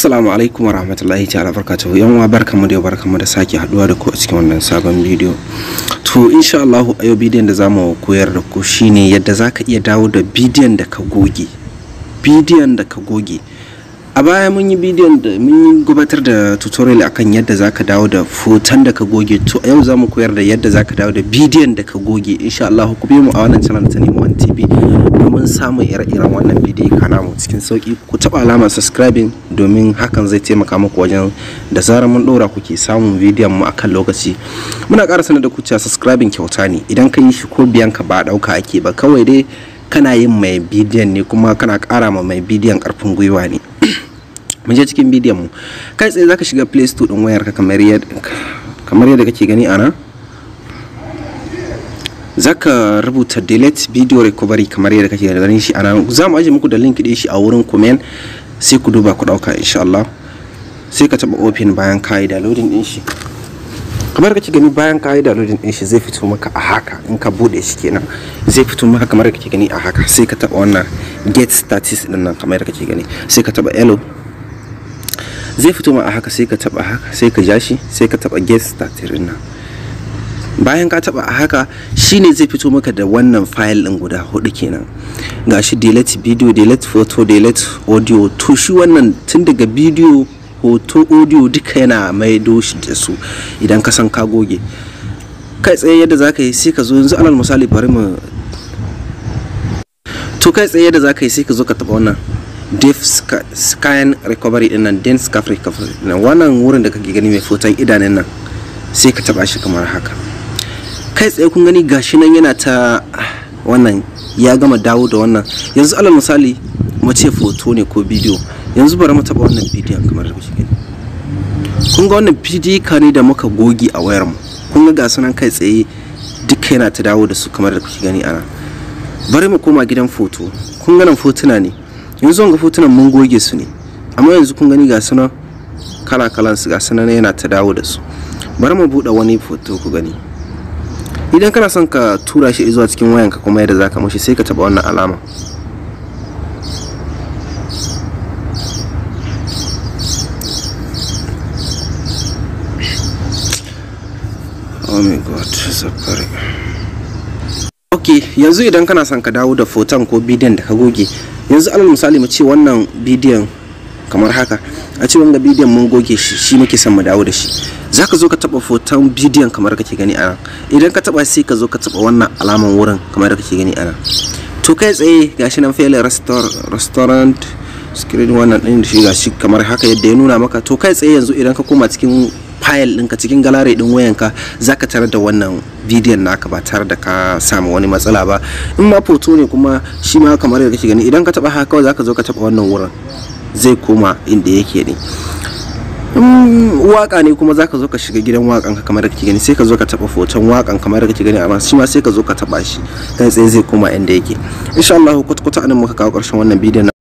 Assalamu alaikum warahmatullahi ta'ala barakatuhu. Yan uwa barkamu da sake haduwa da ku a cikin wannan sabon bidiyo. To insha Allah a yau bidiyon da zamu koyar da ku shine yadda zaka iya dawo da bidiyon da ka goge. A baya mun yi bidiyon da mun gabatar da tutorial akan yadda zaka dawo da foton da ka goge. To a yau zamu koyar da yadda zaka dawo da bidiyon da ka goge. Insha Allah ku biyo mu a wannan channel ta Nemo1 TV domin samun ire-iren wannan bidiyo kana mu cikin sauki. Ku taba alamar subscribing domin hakan zai taimaka muku wajen da zarar mun dora kuke samun bidiyon mu akan lokaci. Muna ƙara sanar da ku cewa subscribing kyauta ne. Idan ka yi shi ko biyan ka ba dauka ake ba, kawai dai kana yin mai bidiyon ne kuma kana ƙara ma mai bidiyon ƙarfin gwiwa ne. Mun je cikin bidiyon mu. Kai tsaye zaka shiga Play Store din wayarka kamar yadda kake gani a nan. Zaka rubuta delete video recovery kamar yadda kake ganin shi a nan. Za mu aje muku da link din shi a wurin comment sai ku duba ku dauka insha Allah. Sai ka taba open bayan kai downloading din shi. Kamar kake gani bayan kai downloading din shi zai fito maka a haka. In ka bude shi kenan zai fito maka kamar kake gani a haka. Sai ka taba wannan get status din nan kamar kake gani. Sai ka taba hello. Zai fito ma a haka, sai ka taba haka, sai ka ja shi, sai ka taba get status din nan. Bayan ka taba a haka shine zai fito maka da wannan file din guda hudu kenan. Gashi delete video, delete photo, delete audio. To shi wannan tun daga video, hoto, audio duka yana maido shi da su idan ka san ka goge. Kai tsaye yadda zaka yi sai ka zo yanzu alal misali bari mu kai tsaye yadda zaka yi sai ka zo ka taba wannan scan recovery din nan, den scan recovery nan, wannan wurin da kake gani mai foton idanun nan sai ka taba shi kamar haka. Kai tsaye kun gani gashi nan yana ta wannan ya gama dawo da wannan. Yanzu alal misali mu ce foto ne ko bidiyo. Yanzu bari mu taba wannan bidiyon kamar da kuke gani. Kun ga wannan bidiyo ne da muka goge a wayar mu. Kun ga gasu nan kai tsaye duka yana ta dawo da su kamar da kuke gani ana. Bari mu koma gidan foto. Kun ga nan fotuna ne. Yanzu ga fotunan mun goge su ne. Amma yanzu kun gani gasu nan kala-kalan su gasu nan yana ta dawo da su. Bari mu bude wani foto ku gani. Idan kana son ka tura shi zuwa cikin wayanka kuma yadda zaka mashi sai ka taba wannan alama. Oh my god, sorry. Okay, yanzu idan kana son ka dawo da foton ko bidiyon da ka goge, yanzu alal misali mu ce wannan bidiyon kamar haka, a ce wanga bidiyon mun goge shi muke son mu dawo da shi. Zaka zo ka taba foton bidiyon kamar kake gani a nan. Idan ka taba sai ka zo ka taba wannan alaman wurin kamar kake gani a nan. To kai tsaye gashi nan fail restaurant screen wannan din shi gashi kamar haka yadda ya nuna maka. To kai tsaye yanzu idan ka koma cikin file ɗinka cikin gallery din wayanka zaka tarar da wannan bidiyon naka ba tare da ka samu wani matsala ba. In ma foto ne kuma shi ma kamar yadda kake gani, idan ka taba haka kawai zaka zo ka taba wannan wurin zai koma inda yake ne. Waka ne kuma zaka zo ka shiga gidan wakan ka kamar da kake gani, sai ka zo ka taba foton wakan kamar da kake gani, amma shi ma sai ka zo ka taba shi kai tsaye zai koma inda yake. Insha Allah kwata-kwata anan muka kawo ƙarshen wannan bidiyon.